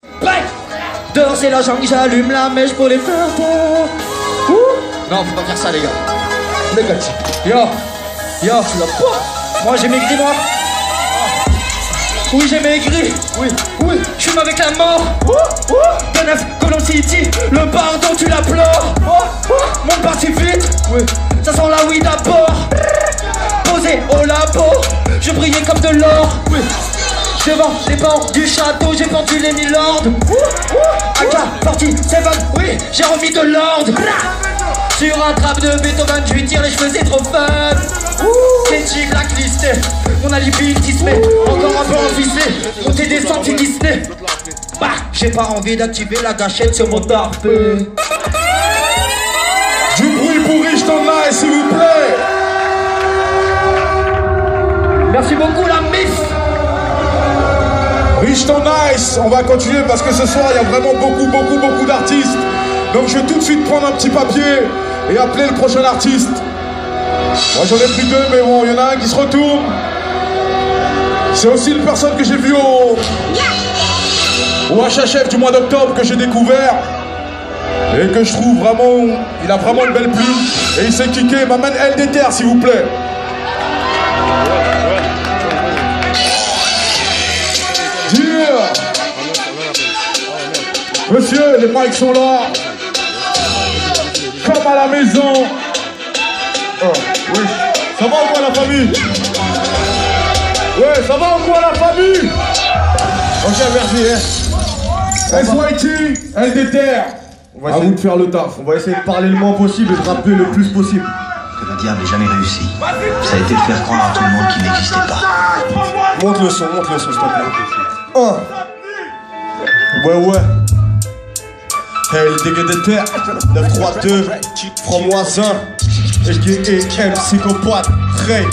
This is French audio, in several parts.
Prêt. Dehors c'est la jungle, j'allume la mèche pour les faire peur. Non, faut pas faire ça les gars. Les gars, yo, tu l'as pas. Moi j'ai maigri moi. Oui j'ai maigri. Oui. Je fume avec la mort. De neuf, Colomb City. Le pardon tu l'applores. Mon parti vite. Oui. Ça sent la weed d'abord. Posé au labo. Je brillais comme de l'or. Oui. Devant les bancs du château, j'ai pendu les milords. AK-47, oui, j'ai remis de l'ordre. Sur un trap de Beethoven, je lui tire les cheveux, c'est trop fun. Kenji blacklisté, mon alibi tismé, encore un peu envissé. Monter des sentiers Disney. Bah, j'ai pas envie d'activer la gâchette sur mon tarpé. Du bruit pour Rich ton nice, s'il vous plaît. Merci beaucoup la miss. Rich ton nice, on va continuer parce que ce soir il y a vraiment beaucoup d'artistes. Donc je vais tout de suite prendre un petit papier et appeler le prochain artiste. Moi j'en ai pris deux mais bon, il y en a un qui se retourne. C'est aussi une personne que j'ai vue au HHF du mois d'octobre que j'ai découvert. Et que je trouve vraiment, il a vraiment une belle plume. Et il s'est kické, m'amène LDTR s'il vous plaît. Monsieur, les mics sont là. Comme à la maison. Oh, oui. Ça va ou quoi la famille? Ouais, ça va ou quoi la famille? Ok, merci. SYT, LDTR. À vous de faire le taf. On va essayer de parler le moins possible et de rappeler le plus possible. Que le diable n'ait jamais réussi. Ça a été de faire croire à tout le monde qu'il n'existait pas. Monte le son, s'il te plaît. Ouais. Hey, LDTR, 932, franc-moisin, M psychopathe, Ray.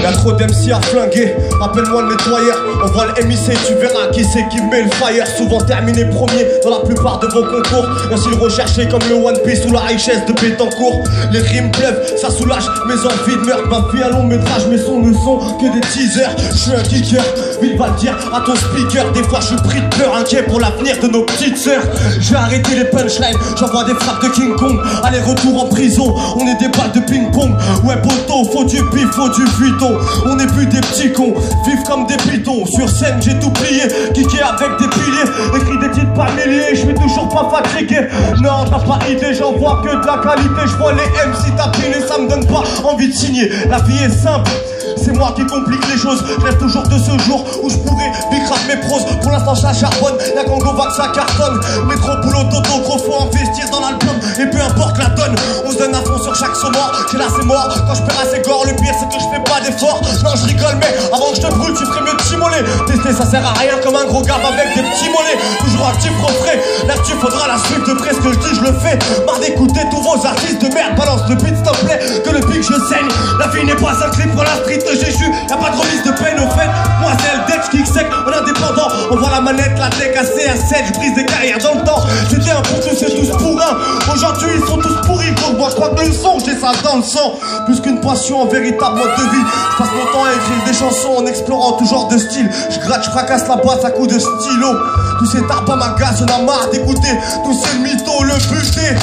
Y'a trop d'MC à flinguer, appelle-moi le nettoyeur. On voit le MIC, tu verras qui c'est qui met le fire. Souvent terminé premier dans la plupart de vos concours. Un style recherché comme le One Piece ou la richesse de Bétancourt. Les rimes pleuvent, ça soulage mes envies de meurtre. Ma vie à long métrage, mes sons ne sont que des teasers. Je suis un geeker, vite va le dire à ton speaker. Des fois je suis pris de peur, inquiet pour l'avenir de nos petites sœurs. J'ai arrêté les punchlines, j'envoie des frappes de King Kong. Aller-retour en prison, on est des balles de ping-pong. Ouais poteau, faut du bif, faut du vuitton. On n'est plus des petits cons, vivent comme des pitons. Sur scène j'ai tout plié, kické avec des piliers. Écrit des titres par milliers, je suis toujours pas fatigué. Non t'as pas idée, j'en vois que de la qualité. Je vois les MC tapiner, ça me donne pas envie de signer. La vie est simple, c'est moi qui complique les choses. Je rêve toujours de ce jour où je pourrais bicrave mes proses. Pour l'instant ça charbonne, y'a qu'en go vague ça cartonne. Métro, boulot, dodo, gros faut investir dans l'album. Et peu importe la donne, on se donne à fond sur chaque son mort. J'ai là c'est mort, quand je perds assez gore. Le pire c'est que je fais pas d'effort. Non je rigole mais avant que je te brûle tu ferais mieux de t'immoler. Tester ça sert à rien comme un gros gave avec des petits mollets. Toujours actif refrais, là-dessus faudra la suite de près. Ce que je dis je le fais, marre d'écouter tous vos artistes de merde. Balance le beat s'il te plaît, que le pic je saigne. La vie n'est pas un clip pour la street de Jésus. Y'a pas de remise de peine au fait. Moi c'est LD, je kick sec, on est indépendant. On voit la manette, la tech à CR7. Je brise des carrières dans le temps. C'était un pour tous et tous pour un. Aujourd'hui ils sont tous pourris. Donc moi je crois que le son, j'ai ça dans le sang. Plus qu'une passion, un véritable mode de vie. Je passe mon temps à écrire des chansons en explorant tout genre de style. Je gratte, je fracasse la boîte à coups de stylo. Tous ces tarpes m'agacent, on a marre d'écouter. Tous ces mythos, le buter.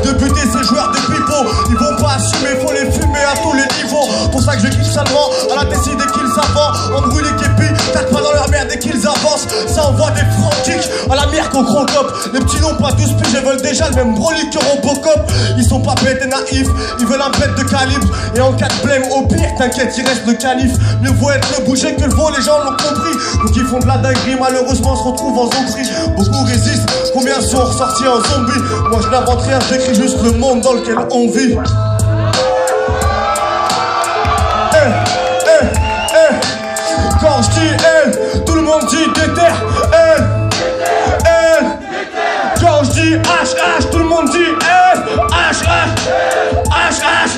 De buter ces joueurs de pipeaux. Ils vont pas assumer, faut les fumer à tous les niveaux. Pour ça que je kiffe seulement à la décider qu'ils s'avancent. Embrouille les képis, tac pas dans leur merde dès qu'ils avancent. Ça envoie des francs kicks à la mire qu'au gros cop. Les petits n'ont pas tous piges, ils veulent déjà le même broly que Robocop. Ils sont pas bêtes et naïfs, ils veulent un bête de calibre. Et en cas de blême, au pire, t'inquiète, il reste le calife. Mieux vaut être le bouger que le veau, les gens l'ont compris. Donc ils font de la dinguerie, malheureusement se retrouvent en zombie. Beaucoup résistent, combien sont ressortis en zombie. Moi je n'invente rien, je décris juste le monde dans lequel on vit. Quand je dis elle, tout le monde dit déter. Elle. Quand je dis HH, tout le monde dit F. HH.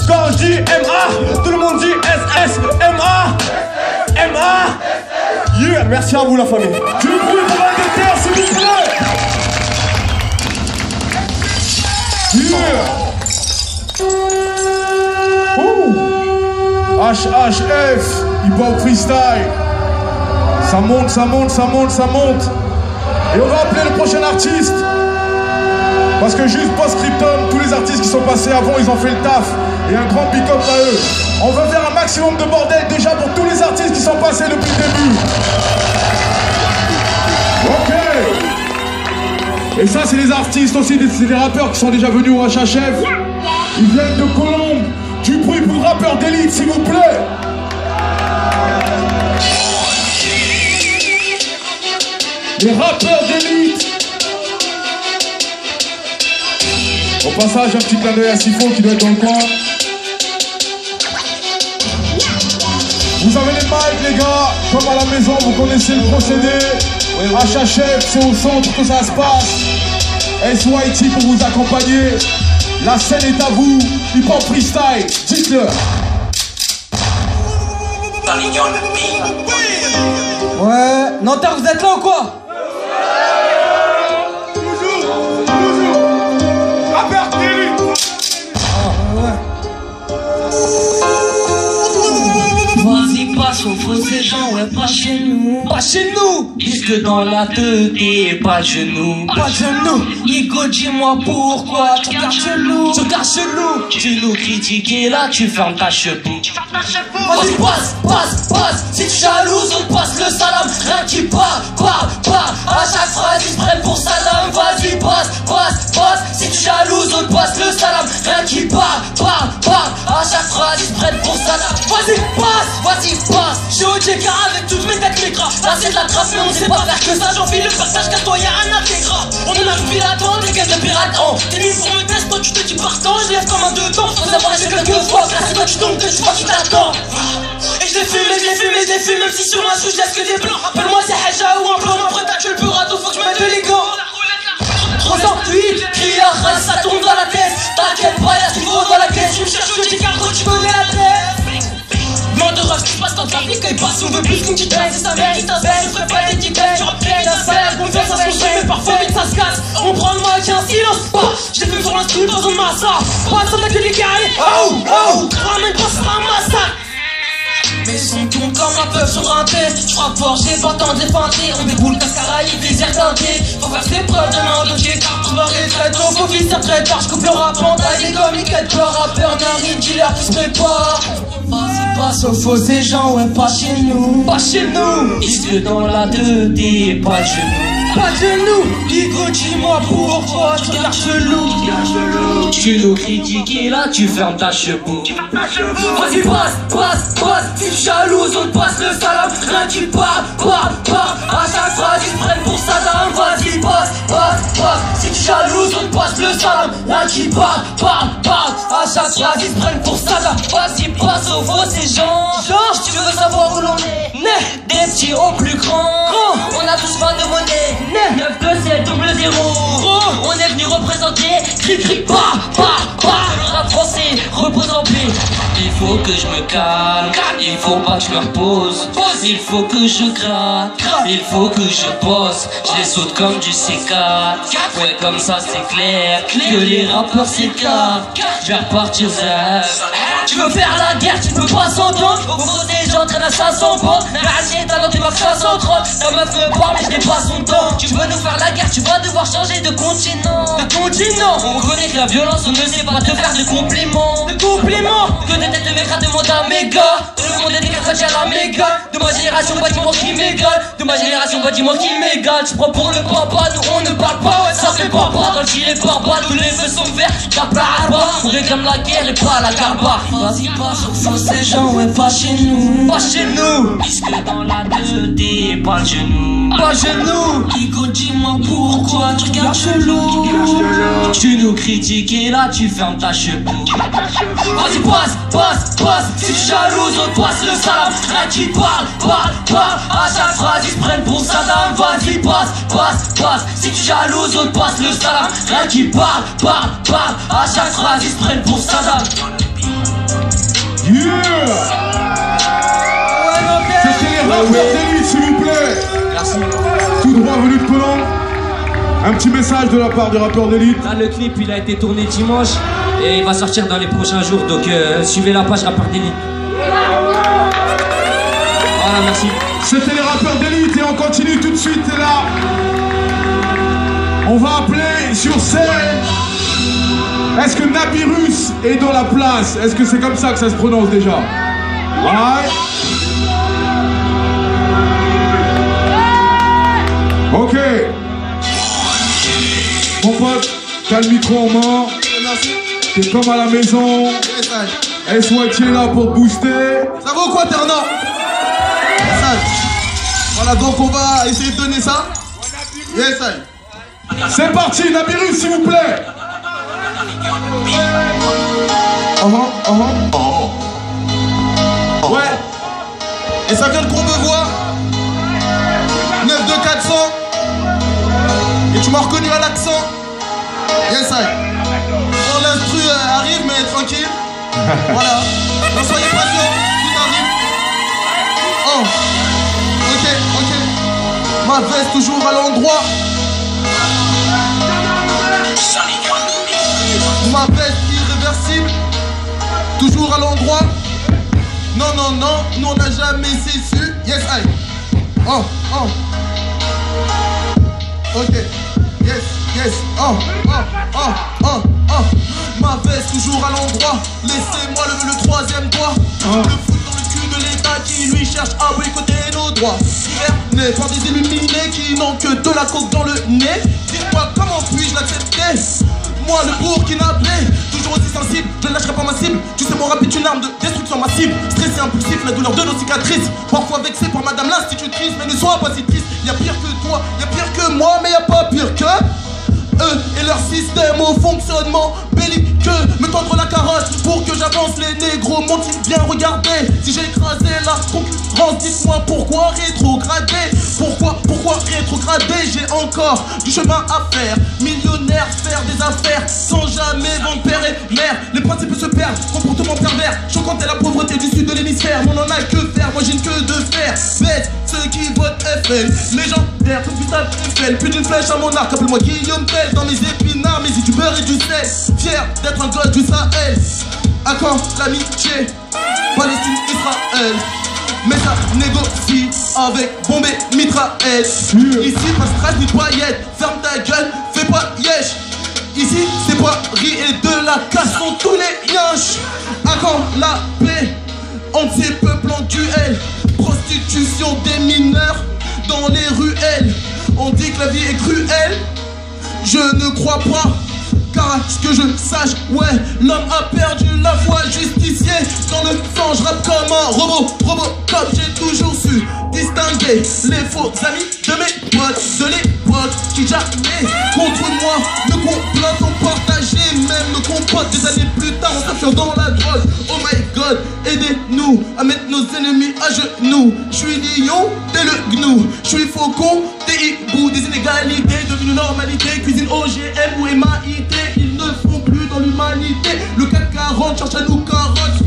Quand je dis MA, tout le monde dit SS. MA. Yeah, merci à vous la famille. Du bruit pour la déter, s'il vous plaît. Yeah. HHF, hip hop freestyle. Ça monte, ça monte, ça monte, ça monte. Et on va appeler le prochain artiste. Parce que juste post-scriptum, tous les artistes qui sont passés avant, ils ont fait le taf. Et un grand big up à eux. On va faire un maximum de bordel déjà pour tous les artistes qui sont passés depuis le début. Ok. Et ça, c'est les artistes aussi, c'est des rappeurs qui sont déjà venus au HHF. Ils viennent de Colombes. Du bruit pour le rappeur d'élite, s'il vous plaît. Les rappeurs d'élite. Au passage, un petit clin d'œil à Sifo qui doit être dans le coin. Vous avez les mics, les gars, comme à la maison, vous connaissez le procédé. HHF, c'est au centre que ça se passe. SYT pour vous accompagner. La scène est à vous. Hip Hop Freestyle, dites-le. Ouais, Nanterre, vous êtes là ou quoi? Vas-y, passe au faux ces gens, ouais, pas chez nous. Pas chez nous. Puisque dans la 2D, pas de genoux. Pas de genoux. Igo, dis-moi pourquoi tu regardes chelou. Tu regardes chelou. Tu nous critiques et là tu fermes ta chevaux. Vas-y, passe, passe, passe. Si tu jalouses, on te passe le salam. Rien qui part. À chaque phrase, ils se prennent pour Saddam. Vas-y, passe, passe, passe. Si tu jalouses, on te passe le salam. Rien qui part. À chaque phrase, ils se prennent pour Saddam. Vas-y, passe. J'ai OJK avec toutes mes techniques. Là, c'est de la trappe, mais on sait pas faire que ça. J'enfile le partage, car toi, y'a un intégrat. On en a vu l'attendre, des gars de pirates. T'es mis pour me tester, toi, tu te dis partant. Je lève comme un deux temps. Faut savoir lâcher quelques fois. Grâce à toi, tu tombes, que tu vois qui t'attend. Et je les fume, même si sur ma souche, je laisse que des blancs. Appelle-moi, c'est Haja ou un plan. Après, t'as tué le purato, faut que je mette les gants. 308, criard, ça tombe dans la tête. T'inquiète pas, y'a ce qu'il faut dans la caisse. Tu me cherches au car quand tu connais la tête. Mort de rage, ce qui se passe dans ta vie, quand il passe, on veut plus qu'une petite baisse. C'est sa mère qui t'appelle, je ferai pas d'étiquette. Tu replais, la salaire, confiance, ça se construit, mais parfois vite ça se casse. On prend le mic, un silence, je l'ai fait sur l'instru dans un massacre. Pas de que les carrés, ramène pas, c'est un massacre. Mes sons tournent comme un peu sur un test. Je frappe fort, j'ai pas le temps de les feinter. On déboule cascaraï, désert teinté. Faut faire ses preuves, demain de dossier. On va retraite, on faut viser très tard. J'coupe le rap en taille, les communiquettes. Le rappeur, narine, dealer qui se prépare. Vas-y, passe au faux ces gens, ouais, pas chez nous. Pas chez nous. Puisque dans la 2D, pas de genoux. Pas de genoux. Igo, dis-moi pourquoi tu regardes chelou. Tu nous critiques et là tu fermes ta chevaux. Vas-y, passe. Si tu jalouses, on te passe le salam. Rien qui part. À chaque phrase, ils se prennent pour Saddam. Vas-y, passe. Si tu jalouses, on te passe le salam. Rien qui part. À chaque phrase, ils se prennent pour Saddam. Vas-y, passe au faux ces gens. Georges, tu veux savoir où l'on est? Né. Des petits au plus grand. On a tous pas de monnaie. 927 00. On est venu représenter. Cri, pas. Le rap français repose en paix. Il faut que je me calme. Il faut pas que je me repose. Il faut que je gratte. Il faut que je bosse. Je les saute comme du C4. Ouais, comme ça c'est clair. Que les rappeurs s'écartent. Je vais repartir rêve. Tu veux faire la guerre, tu peux pas s'entendre. Au fond des gens traînent à 500 bandes. La assiette à l'entrée, ma 530. Ta meuf me parle, mais je n'ai pas son temps. Tu veux nous faire la guerre, tu vas devoir changer de continent. On connaît que la violence, on ne sait pas te faire de compliments. Que des têtes de mécra demandent à mes gars. Le monde est des quand y'a la méga. De ma génération, bâtiment qui m'égale. Tu prends pour le papa, nous on ne parle pas. Ouais, ça fait pas dans le gilet pare-balles. Tous les feux sont verts, tu tapes la harba. On réclame la guerre et pas la garba. Vas-y, passe au faux ces gens, ouais, pas chez nous. Puisque dans la 2D, pas de genoux. Igo, dis-moi pourquoi tu regardes chelou. Tu nous critiques et là tu fermes ta chevaux. Vas-y, passe. Si tu jalouses, on te passe le salam. Rien qui parle. À chaque phrase, ils se prennent pour Saddam. Vas-y, passe. Si tu jalouses, on te passe le salam. Rien qui parle. À chaque phrase, ils se prennent pour Saddam. Yeah! C'était les rappeurs d'élite, s'il vous plaît. Merci. Tout droit venu de Colombes. Un petit message de la part du rappeur d'élite. Là, le clip il a été tourné dimanche et il va sortir dans les prochains jours, donc suivez la page rappeur d'élite. Voilà, merci. C'était les rappeurs d'élite et on continue tout de suite là. On va appeler sur scène. Est-ce que Nabirus est dans la place? Est-ce que c'est comme ça que ça se prononce déjà? Ouais. Ok. Mon pote, t'as le micro en main. T'es comme à la maison. SYT est là pour te booster. Ça vaut quoi, Terna? Voilà, donc on va essayer de donner ça. Yes, c'est parti, Nabirus, s'il vous plaît. Ouais. Et ça vient de Courbevoie. 92400. Et tu m'as reconnu à l'accent. Yes, bon, l'instru arrive, mais tranquille. Voilà. Donc soyez patients, tout arrive. Oh. Ok. Ma veste toujours à l'endroit. Ma veste irréversible. Toujours à l'endroit. Non, nous on n'a jamais cessé. Yes, Oh. Ok. Yes. Ma veste toujours à l'endroit. Laissez-moi lever le troisième doigt. Le foot dans le cul de l'État qui lui cherche à boycotter nos droits. Né par des illuminés qui n'ont que de la coke dans le nez. Dis-moi comment puis-je l'accepter? Moi le burkinabé, toujours aussi sensible, je ne lâcherai pas ma cible. Tu sais mon rap est une arme de destruction massive. Stressé, impulsif, la douleur de nos cicatrices. Parfois vexé par madame l'institutrice. Mais ne sois pas si triste, y'a pire que toi, y'a pire que moi. Mais y'a pas pire que eux et leur système au fonctionnement belliqueux. Me tendre la carotte pour que j'avance. Les négros m'ont-ils bien regardé? Si j'ai écrasé la concurrence, dites-moi pourquoi rétrograder? Pourquoi rétrograder? J'ai encore du chemin à faire. Millionnaire, faire des affaires sans jamais vendre père et mère. Les principes se perdent, comportement pervers. Choquant est la pauvreté du sud de l'hémisphère. Mais on en a que faire, moi j'ai une queue de fer. Bête, ceux qui votent FL, légendaire, comme Gustave Eiffel. Plus d'une flèche à mon arc, appelle-moi Guillaume Tell. Dans mes épinards, mais du beurre et du sel. Fier d'être un gosse du Sahel. À quand l'amitié? Palestine, Israël. Mais ça négocie avec bombe et mitraillette. Ici, pas stress ni paillettes. Ferme ta gueule, fais pas yesh. Ici, c'est Paris et de la casse sont tous les yinches. À quand la paix? Anti-peuple en duel. Prostitution des mineurs dans les ruelles. On dit que la vie est cruelle. Je ne crois pas, car à ce que je sache, ouais, l'homme a perdu la foi, justicier. Dans le sang, je rappe comme un robot, comme j'ai toujours su distinguer les faux amis de mes potes de l'époque qui jamais contre moi ne complotent, ont partagé même nos compotes. Des années plus tard, on s'affure dans la drogue. Oh my god, aidez-nous à mettre nos ennemis à genoux. Je suis lion, t'es le gnou. Je suis faucon, t'es hibou. Des inégalités devenues normalité. Cuisine OGM ou MAIT, ils ne font plus dans l'humanité. Le CAC 40 cherche à nous carotte.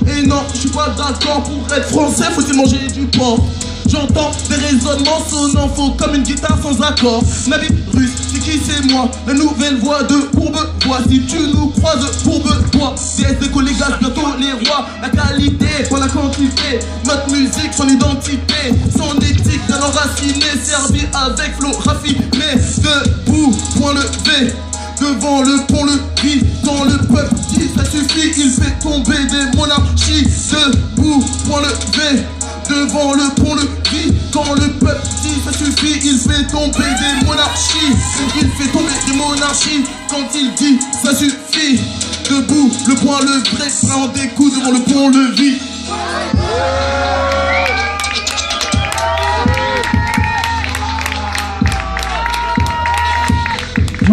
Et non, je suis pas d'accord, pour être français, faut-il manger du porc. J'entends des raisonnements sonnant faux comme une guitare sans accord. Nabirus, c'est qui? C'est moi, la nouvelle voix de Courbevoie. Si tu nous croises, Courbevoie. DS des collègues, bientôt les rois. La qualité, pas la quantité. Notre musique, son identité, son éthique bien enracinée, servie avec flow raffiné. Debout, point levé, devant le pont-levis. Quand le peuple dit ça suffit, il fait tomber des monarchies. Debout, point levé, devant le pont-levis. Quand le peuple dit ça suffit, il fait tomber des monarchies. Il fait tomber des monarchies quand il dit ça suffit. Debout, le point levé, prend des coups devant le pont-levis.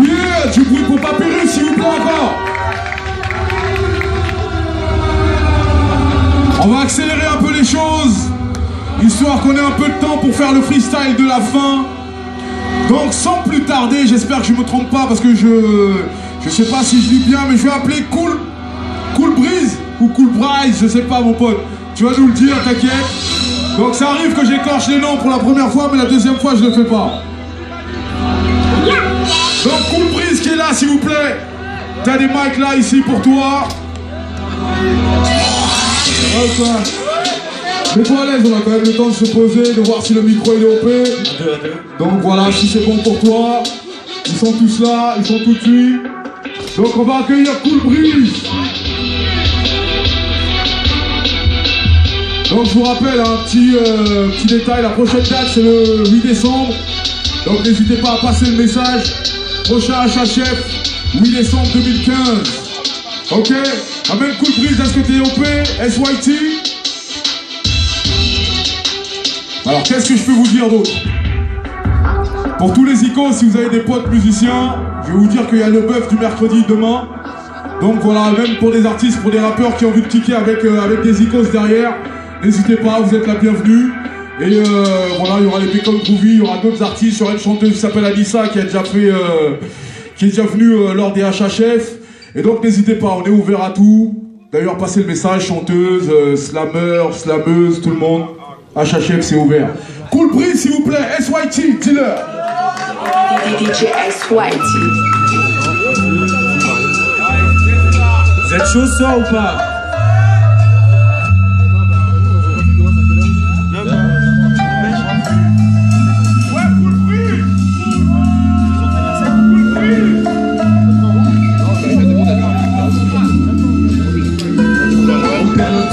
Yeah, du bruit pour Papyrus, s'il vous plaît encore. On va accélérer un peu les choses, histoire qu'on ait un peu de temps pour faire le freestyle de la fin. Donc sans plus tarder, j'espère que je me trompe pas parce que je sais pas si je dis bien, mais je vais appeler Cool Breeze ou Cool Bryce, je sais pas mon pote. Tu vas nous le dire, t'inquiète. Donc ça arrive que j'écorche les noms pour la première fois, mais la deuxième fois je le fais pas. Donc Cool Breeze qui est là s'il vous plaît. T'as des mics là ici pour toi. Okay. Mets-toi à l'aise, on a quand même le temps de se poser, de voir si le micro il est OP. Donc voilà, si c'est bon pour toi, ils sont tous là, ils sont tout cuits. Donc on va accueillir Cool Breeze. Donc je vous rappelle un petit détail, la prochaine date c'est le 8 décembre. Donc n'hésitez pas à passer le message. Prochain HHF, 8 décembre 2015. Ok, amène Cool Breeze, est-ce que t'es OP, SYT? Alors qu'est-ce que je peux vous dire d'autre? Pour tous les icônes, si vous avez des potes musiciens, je vais vous dire qu'il y a le bœuf du mercredi demain. Donc voilà, même pour des artistes, pour des rappeurs qui ont envie de kicker avec des icônes derrière, n'hésitez pas, vous êtes la bienvenue. Et voilà, il y aura les Bacon Groovy, il y aura d'autres artistes, il y aura une chanteuse qui s'appelle Anissa qui est déjà venue lors des HHF. Et donc n'hésitez pas, on est ouvert à tout. D'ailleurs, passez le message, chanteuse, slammer, slameuse, tout le monde. HHF, c'est ouvert. Cool Breeze, s'il vous plaît, SYT, dis-leur. DJ SYT. Vous êtes chaud ça ou pas?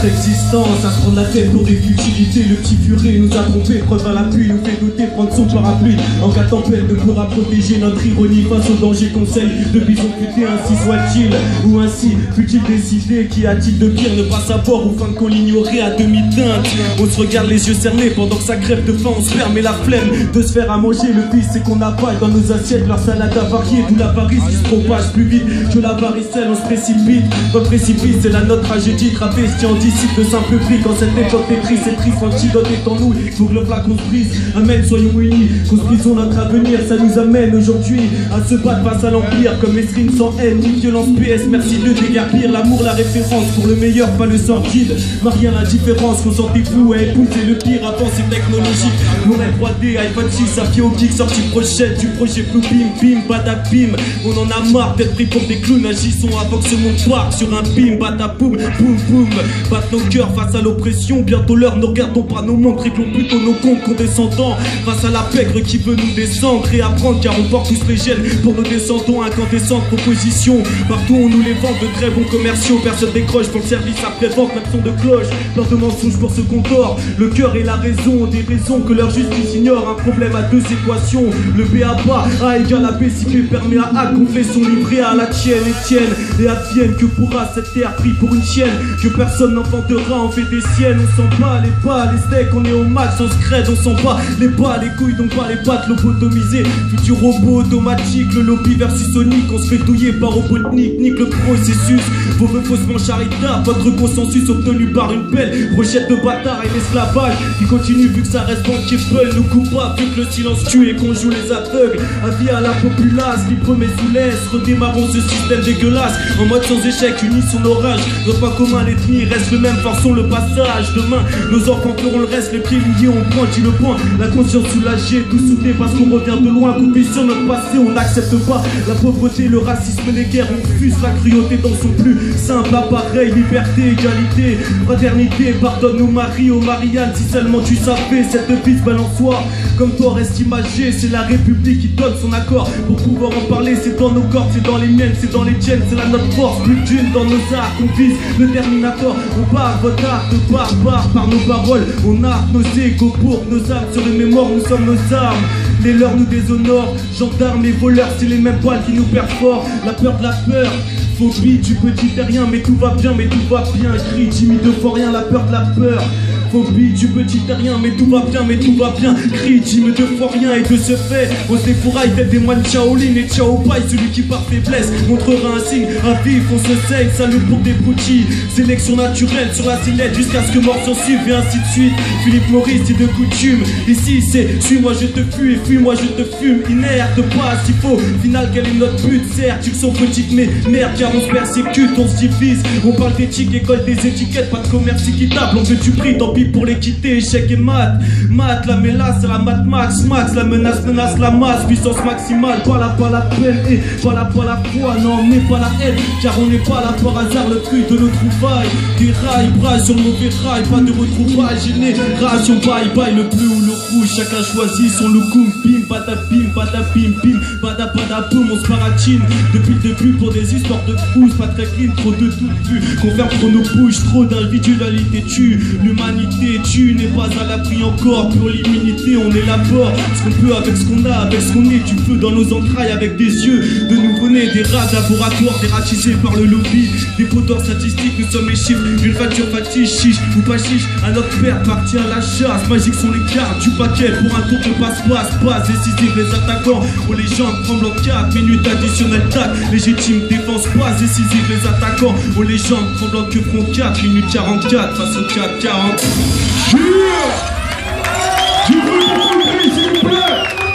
Existence, à se prendre la tête pour des futilités. Le petit furet nous a trompés, preuve à l'appui, nous fait douter, prendre son parapluie. En cas de tempête, ne pourra protéger notre ironie face au danger. Conseil de bison puté, ainsi soit-il. Ou ainsi fut-il décidé. Qu'y a-t-il de pire, ne pas savoir ou fin qu'on l'ignorait à demi-teinte. On se regarde les yeux cernés pendant que ça crève de faim. On se permet la flemme de se faire à manger. Le pire c'est qu'on avale dans nos assiettes leur salade avariée. D'où l'avarice qui se propage plus vite que la varicelle. On se précipite dans le précipice, c'est la note tragédie. Travesti en disciple de simple prix. Quand cette époque est triste, l'antidote est en nous. Il faut que le flacon se brise. Amen, soyons unis, construisons notre avenir. Ça nous amène aujourd'hui à se battre face à l'empire. Comme Esrine sans haine, ni violence, PS. Merci de déguerpir l'amour, la référence. Pour le meilleur, pas le sordide. Marie la différence, consentez-vous à épouser le pire. Avancée technologique, Blu-ray 3D, iPad 6, Apio Geek, sortie prochaine du projet Blue Bim, bim, badabim. On en a marre d'être pris pour des clowns. Agissons avant que ce monde parte sur un bim, badaboum, boum, boum. Battre nos cœurs face à l'oppression. Bientôt l'heure, ne regardons pas nos montres, réglons plutôt nos comptes condescendants. Face à la pègre qui veut nous descendre et apprendre, car on porte tous les gènes pour nos descendants. Incandescentes propositions, partout on nous les vend de très bons commerciaux. Personne décroche pour le service après-vente, même son de cloche. Plein de mensonges pour ce qu'on tord. Le cœur et la raison, des raisons que leur justice ignore. Un problème à deux équations. Le B à bas, A égale à B, si B permet à A, gonfler son livret à la tienne et tienne. Et advienne que pourra cette terre pris pour une chienne, que personne n'enfantera, on fait des siennes. On sent pas les pas, les steaks, on est au max, on se crède, on sent pas les pas, les couilles, donc pas les pattes, lobotomisé. Futur robot automatique, le lobby versus Sonic, on se fait douiller par Robotnik, nique le processus. Vos vœux faussement charitables, votre consensus obtenu par une belle brochette de bâtard et l'esclavage qui continue vu que ça reste bankable. Nous coupables vu que le silence tue et qu'on joue les aveugles. Avis à la populace, libre mais sous laisse, redémarrons ce système dégueulasse. En mode sans échec, unis son orage. Notre pas commun, l'ethnie reste le même, forçons le passage. Demain, nos enfants feront le reste, les pieds liés, on pointe le point. La conscience soulagée, tout soudé parce qu'on revient de loin. Coupé sur notre passé, on n'accepte pas la pauvreté, le racisme, les guerres. On refuse la cruauté dans son plus simple appareil. Liberté, égalité, fraternité. Pardonne nos maris, aux Marianne, si seulement tu savais. Cette vie balançoire, comme toi reste imagé. C'est la République qui donne son accord pour pouvoir en parler. C'est dans nos cordes, c'est dans les miennes, c'est dans les tiennes. C'est là notre force, plus d'une dans nos arts qu'on vise le Terminator. On barre votre art de barbare par nos paroles. On arme nos égos pour nos armes. Sur les mémoires, nous sommes nos armes. Les leurs nous déshonorent. Gendarmes et voleurs, c'est les mêmes balles qui nous perforent. La peur de la peur. Phobie du petit terrien, mais tout va bien, mais tout va bien. Crie Jimmy de Forien, la peur de la peur. Phobie du petit terrien, mais tout va bien, mais tout va bien. Crie Jimmy de Forien et de ce fait on s'effouraille d'être des moines Shaolin et Chao Pai. Celui qui par faiblesse montrera un signe à vif, on se saigne, salut pour des broutilles. Sélection naturelle sur la sellette jusqu'à ce que mort s'en suive et ainsi de suite. Philippe Maurice, c'est de coutume. Ici c'est suis-moi je te fuis et fuis-moi je te fume. Inerte pas s'il faut, final quel est notre but? Certes, ils sont petites mais merde car on se persécute, on se divise. On parle d'éthique, école des étiquettes, pas de commerce équitable. On veut du prix, tant bip pour les quitter, échec et mat. Mat, la mélasse, c'est la mat max. Max, la menace, menace la masse. Puissance maximale, pas la peine. Et pas la foi, non, on n'est pas la haine. Car on n'est pas là par hasard, le truc de nos trouvailles. Des rails, bras sur mauvais rails, pas de retrouvailles. Génération, bye bye, le bleu ou le rouge. Chacun choisit son loukoum. Bim, bada bim, bada boum, on se baratine. Depuis le début pour des histoires de fous. Pas très clean, trop de tout vu. Confère trop nos bouches, trop d'individualité tue. L'humanité tue, n'est pas à l'abri encore. Pour l'immunité, on élabore ce qu'on peut avec ce qu'on a, avec ce qu'on est. Du feu dans nos entrailles avec des yeux de nouveau-nés, des rats laboratoires dératisés par le lobby. Des pots d'or statistiques, nous sommes les chiffres d'une facture factice, chiche ou pas chiche. À notre père partit à la chasse. Magiques sont les cartes du paquet pour un tour de passe-passe. Passe décisif, les attaquants aux légendes tremblent en 4 minutes additionnelles tac. Légitime défense, passe décisif, les attaquants aux légendes tremblantes que feront 4 minutes 44 face au 4-40. Du bruit pour le prix, s'il vous plaît.